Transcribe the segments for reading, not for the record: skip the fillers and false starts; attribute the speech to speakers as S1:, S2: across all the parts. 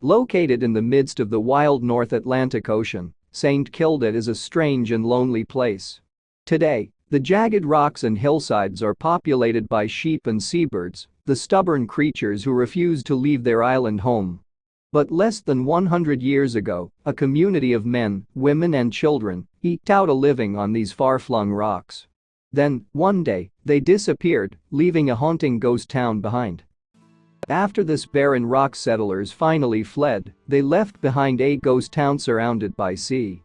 S1: Located in the midst of the wild North Atlantic Ocean, St. Kilda is a strange and lonely place. Today, the jagged rocks and hillsides are populated by sheep and seabirds, the stubborn creatures who refuse to leave their island home. But less than 100 years ago, a community of men, women and children eked out a living on these far-flung rocks. Then, one day, they disappeared, leaving a haunting ghost town behind. After this barren rock settlers finally fled, they left behind a ghost town surrounded by sea.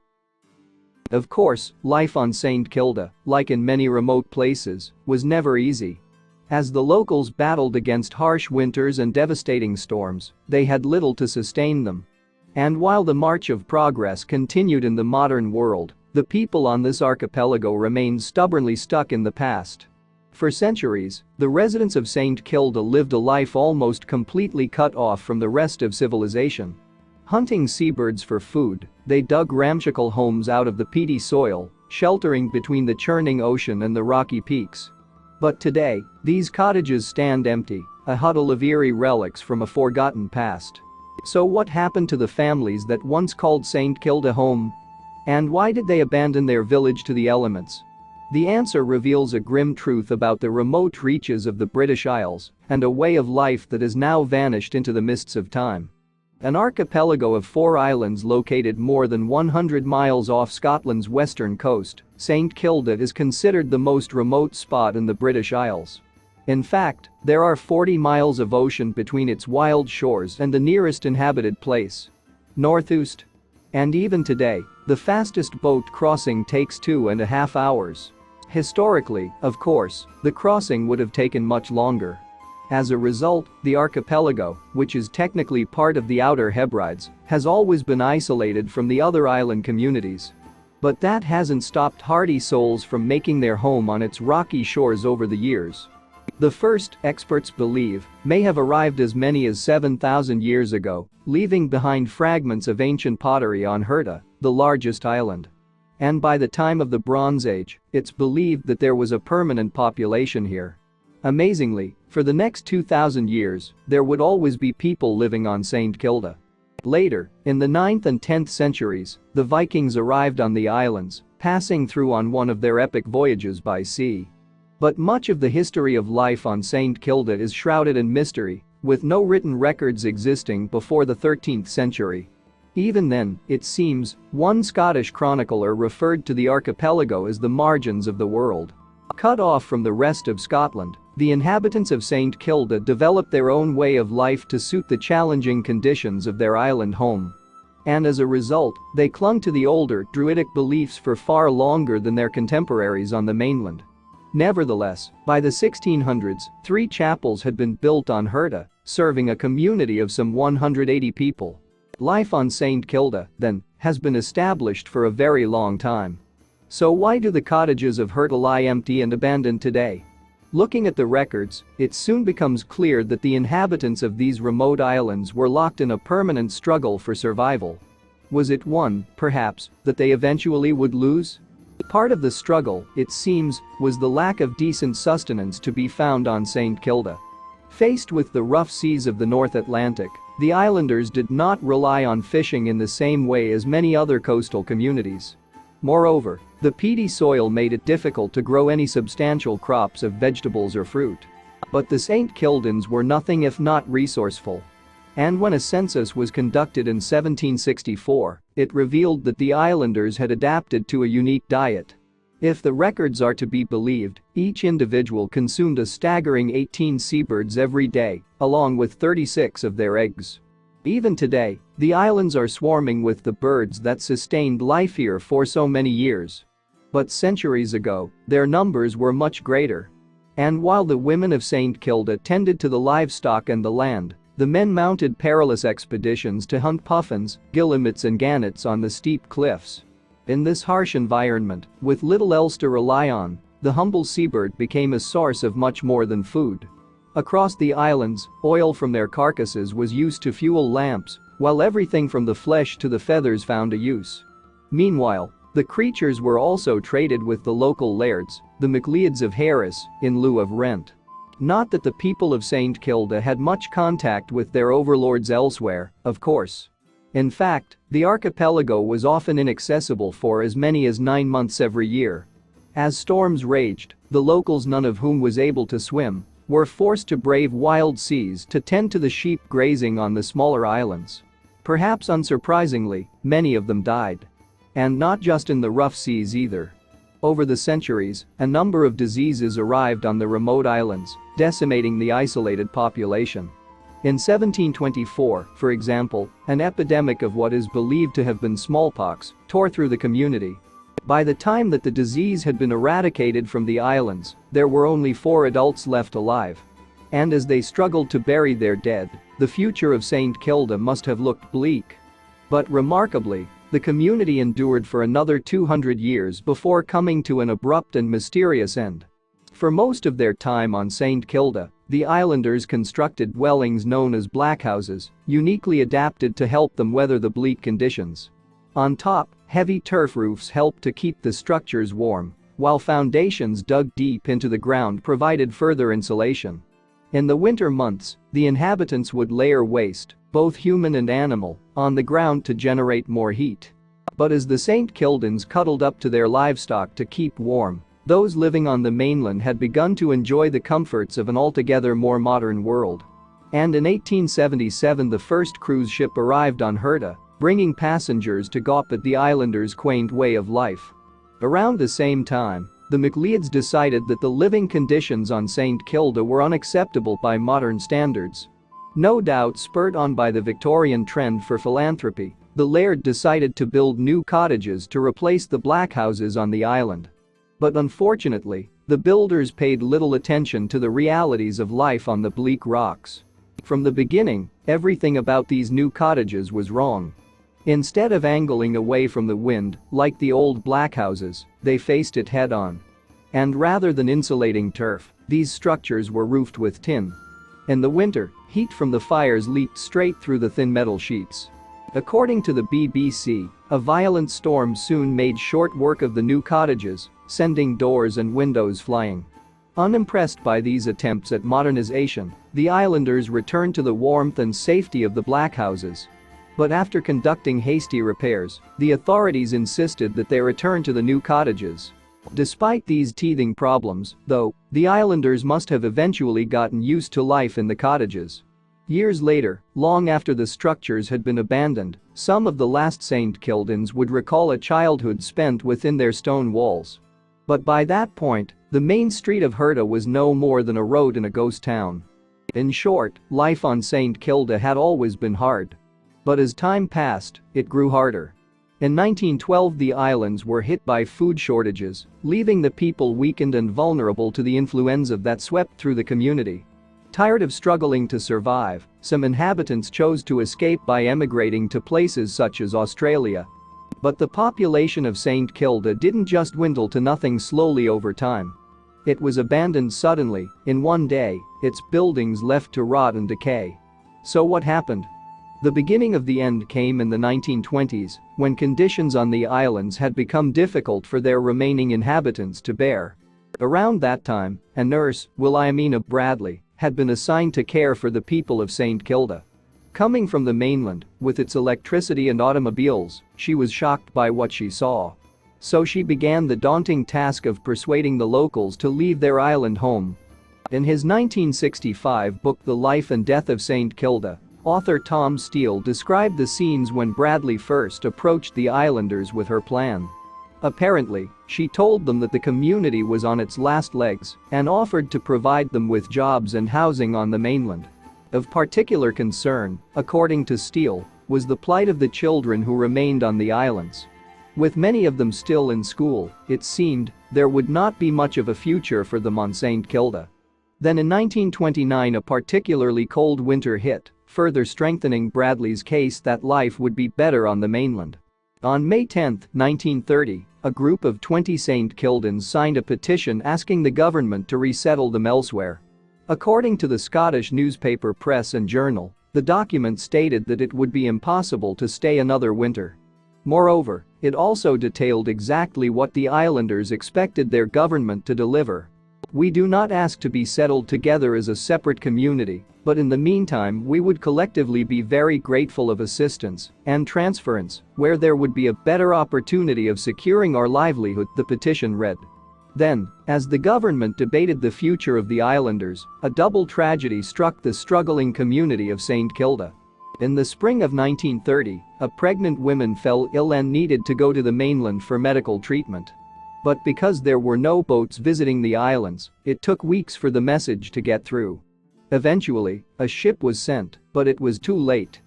S1: Of course, life on St. Kilda, like in many remote places, was never easy. As the locals battled against harsh winters and devastating storms, they had little to sustain them. And while the march of progress continued in the modern world, the people on this archipelago remained stubbornly stuck in the past. For centuries, the residents of St. Kilda lived a life almost completely cut off from the rest of civilization. Hunting seabirds for food, they dug ramshackle homes out of the peaty soil, sheltering between the churning ocean and the rocky peaks. But today, these cottages stand empty, a huddle of eerie relics from a forgotten past. So what happened to the families that once called St. Kilda home? And why did they abandon their village to the elements? The answer reveals a grim truth about the remote reaches of the British Isles and a way of life that has now vanished into the mists of time. An archipelago of 4 islands located more than 100 miles off Scotland's western coast, St. Kilda is considered the most remote spot in the British Isles. In fact, there are 40 miles of ocean between its wild shores and the nearest inhabited place. Northeast. And even today, the fastest boat crossing takes 2.5 hours. Historically, of course, the crossing would have taken much longer. As a result, the archipelago, which is technically part of the Outer Hebrides, has always been isolated from the other island communities. But that hasn't stopped hardy souls from making their home on its rocky shores over the years. The first, experts believe, may have arrived as many as 7,000 years ago, leaving behind fragments of ancient pottery on Herta, the largest island. And by the time of the Bronze Age, it's believed that there was a permanent population here. Amazingly, for the next 2,000 years, there would always be people living on St. Kilda. Later, in the 9th and 10th centuries, the Vikings arrived on the islands, passing through on one of their epic voyages by sea. But much of the history of life on St. Kilda is shrouded in mystery, with no written records existing before the 13th century. Even then, it seems, one Scottish chronicler referred to the archipelago as the margins of the world. Cut off from the rest of Scotland, the inhabitants of St. Kilda developed their own way of life to suit the challenging conditions of their island home. And as a result, they clung to the older, druidic beliefs for far longer than their contemporaries on the mainland. Nevertheless, by the 1600s, 3 chapels had been built on Herta, serving a community of some 180 people. Life on St. Kilda, then, has been established for a very long time. So why do the cottages of Herta lie empty and abandoned today? Looking at the records, it soon becomes clear that the inhabitants of these remote islands were locked in a permanent struggle for survival. Was it one, perhaps, that they eventually would lose? Part of the struggle, it seems, was the lack of decent sustenance to be found on St. Kilda. Faced with the rough seas of the North Atlantic, the islanders did not rely on fishing in the same way as many other coastal communities. Moreover, the peaty soil made it difficult to grow any substantial crops of vegetables or fruit. But the St. Kildans were nothing if not resourceful. And when a census was conducted in 1764, it revealed that the islanders had adapted to a unique diet. If the records are to be believed, each individual consumed a staggering 18 seabirds every day, along with 36 of their eggs. Even today, the islands are swarming with the birds that sustained life here for so many years. But centuries ago, their numbers were much greater. And while the women of St. Kilda tended to the livestock and the land, the men mounted perilous expeditions to hunt puffins, guillemots and gannets on the steep cliffs. In this harsh environment, with little else to rely on, the humble seabird became a source of much more than food. Across the islands, oil from their carcasses was used to fuel lamps, while everything from the flesh to the feathers found a use. Meanwhile, the creatures were also traded with the local lairds, the MacLeods of Harris, in lieu of rent. Not that the people of St. Kilda had much contact with their overlords elsewhere, of course. In fact, the archipelago was often inaccessible for as many as 9 months every year. As storms raged, the locals, none of whom was able to swim, were forced to brave wild seas to tend to the sheep grazing on the smaller islands. Perhaps unsurprisingly, many of them died. And not just in the rough seas either. Over the centuries, a number of diseases arrived on the remote islands, decimating the isolated population. In 1724, for example, an epidemic of what is believed to have been smallpox tore through the community. By the time that the disease had been eradicated from the islands, there were only 4 adults left alive. And as they struggled to bury their dead, the future of St. Kilda must have looked bleak. But remarkably, the community endured for another 200 years before coming to an abrupt and mysterious end. For most of their time on St. Kilda, the islanders constructed dwellings known as blackhouses, uniquely adapted to help them weather the bleak conditions. On top, heavy turf roofs helped to keep the structures warm, while foundations dug deep into the ground provided further insulation. In the winter months, the inhabitants would layer waste, both human and animal, on the ground to generate more heat. But as the St. Kildans cuddled up to their livestock to keep warm, those living on the mainland had begun to enjoy the comforts of an altogether more modern world. And in 1877 the first cruise ship arrived on Herta, bringing passengers to gawp at the islanders' quaint way of life. Around the same time, the MacLeods decided that the living conditions on St. Kilda were unacceptable by modern standards. No doubt spurred on by the Victorian trend for philanthropy, the laird decided to build new cottages to replace the blackhouses on the island. But unfortunately, the builders paid little attention to the realities of life on the bleak rocks. From the beginning, everything about these new cottages was wrong. Instead of angling away from the wind, like the old blackhouses, they faced it head-on. And rather than insulating turf, these structures were roofed with tin. In the winter, heat from the fires leaked straight through the thin metal sheets. According to the BBC, a violent storm soon made short work of the new cottages, sending doors and windows flying. Unimpressed by these attempts at modernization, the islanders returned to the warmth and safety of the blackhouses. But after conducting hasty repairs, the authorities insisted that they return to the new cottages. Despite these teething problems, though, the islanders must have eventually gotten used to life in the cottages. Years later, long after the structures had been abandoned, some of the last St. Kildans would recall a childhood spent within their stone walls. But by that point, the main street of Herta was no more than a road in a ghost town. In short, life on St. Kilda had always been hard. But as time passed, it grew harder. In 1912 the islands were hit by food shortages, leaving the people weakened and vulnerable to the influenza that swept through the community. Tired of struggling to survive, some inhabitants chose to escape by emigrating to places such as Australia. But the population of St. Kilda didn't just dwindle to nothing slowly over time. It was abandoned suddenly, in one day, its buildings left to rot and decay. So what happened? The beginning of the end came in the 1920s, when conditions on the islands had become difficult for their remaining inhabitants to bear. Around that time, a nurse, Williamina Bradley, had been assigned to care for the people of St. Kilda. Coming from the mainland, with its electricity and automobiles, she was shocked by what she saw. So she began the daunting task of persuading the locals to leave their island home. In his 1965 book The Life and Death of St. Kilda, author Tom Steele described the scenes when Bradley first approached the islanders with her plan. Apparently, she told them that the community was on its last legs and offered to provide them with jobs and housing on the mainland. Of particular concern, according to Steele, was the plight of the children who remained on the islands. With many of them still in school, it seemed, there would not be much of a future for them on St. Kilda. Then in 1929 a particularly cold winter hit, further strengthening Bradley's case that life would be better on the mainland. On May 10, 1930, a group of 20 St. Kildans signed a petition asking the government to resettle them elsewhere. According to the Scottish newspaper Press and Journal, the document stated that it would be impossible to stay another winter. Moreover, it also detailed exactly what the islanders expected their government to deliver. We do not ask to be settled together as a separate community, but in the meantime we would collectively be very grateful of assistance and transference where there would be a better opportunity of securing our livelihood," the petition read. Then, as the government debated the future of the islanders, a double tragedy struck the struggling community of St. Kilda. In the spring of 1930, a pregnant woman fell ill and needed to go to the mainland for medical treatment. But because there were no boats visiting the islands, it took weeks for the message to get through. Eventually, a ship was sent, but it was too late.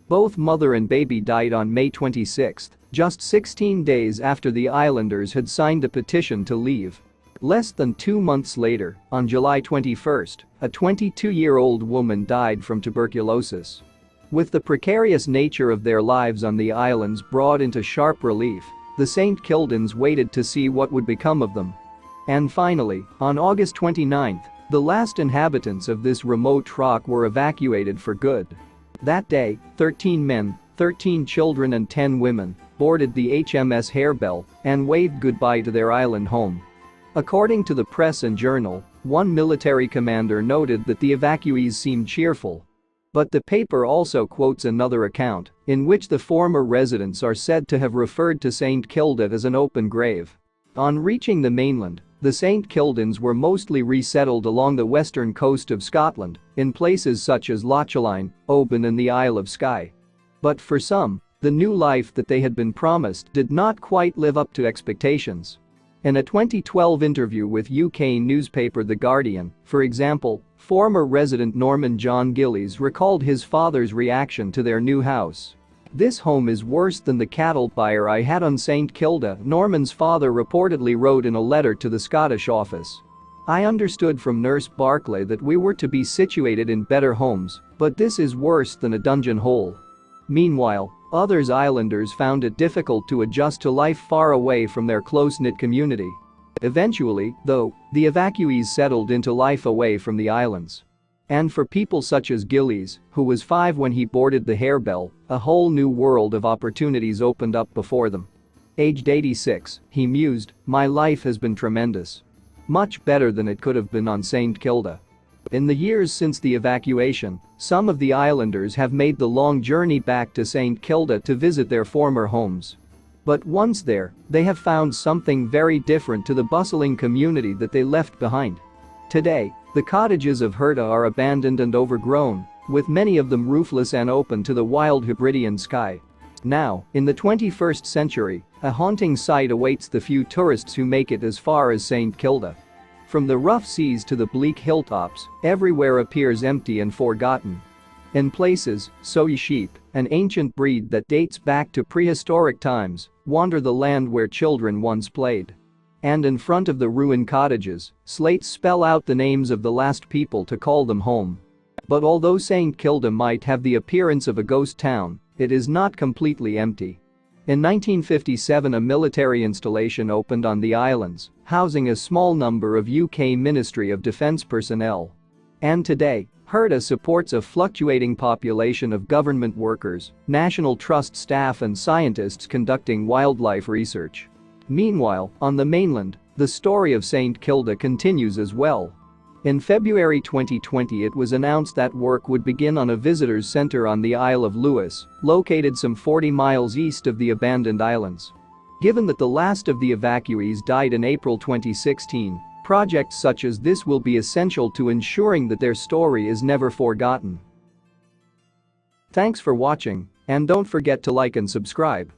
S1: Both mother and baby died on May 26, just 16 days after the islanders had signed a petition to leave. Less than 2 months later, on July 21, a 22-year-old woman died from tuberculosis. With the precarious nature of their lives on the islands brought into sharp relief, the St. Kildans waited to see what would become of them. And finally, on August 29, the last inhabitants of this remote rock were evacuated for good. That day, 13 men, 13 children and 10 women boarded the HMS Harebell and waved goodbye to their island home. According to the Press and Journal, one military commander noted that the evacuees seemed cheerful. But the paper also quotes another account, in which the former residents are said to have referred to St. Kilda as an open grave. On reaching the mainland, the St. Kildans were mostly resettled along the western coast of Scotland, in places such as Lochaline, Oban and the Isle of Skye. But for some, the new life that they had been promised did not quite live up to expectations. In a 2012 interview with UK newspaper The Guardian, for example, former resident Norman John Gillies recalled his father's reaction to their new house. "This home is worse than the cattle byre I had on St. Kilda," Norman's father reportedly wrote in a letter to the Scottish office. "I understood from Nurse Barclay that we were to be situated in better homes, but this is worse than a dungeon hole." Meanwhile, others islanders found it difficult to adjust to life far away from their close-knit community. Eventually, though, the evacuees settled into life away from the islands. And for people such as Gillies, who was 5 when he boarded the Harebell, a whole new world of opportunities opened up before them. Aged 86, he mused, "My life has been tremendous. Much better than it could have been on St. Kilda." In the years since the evacuation, some of the islanders have made the long journey back to St. Kilda to visit their former homes. But once there, they have found something very different to the bustling community that they left behind. Today, the cottages of Herta are abandoned and overgrown, with many of them roofless and open to the wild Hebridean sky. Now, in the 21st century, a haunting sight awaits the few tourists who make it as far as St. Kilda. From the rough seas to the bleak hilltops, everywhere appears empty and forgotten. In places, soy sheep, an ancient breed that dates back to prehistoric times, wander the land where children once played. And in front of the ruined cottages, slates spell out the names of the last people to call them home. But although St. Kilda might have the appearance of a ghost town, it is not completely empty. In 1957, a military installation opened on the islands, housing a small number of UK Ministry of Defence personnel. And today, Herta supports a fluctuating population of government workers, National Trust staff and scientists conducting wildlife research. Meanwhile, on the mainland, the story of St. Kilda continues as well. In February 2020, it was announced that work would begin on a visitors center on the Isle of Lewis, located some 40 miles east of the abandoned islands. Given that the last of the evacuees died in April 2016, projects such as this will be essential to ensuring that their story is never forgotten. Thanks for watching, and don't forget to like and subscribe.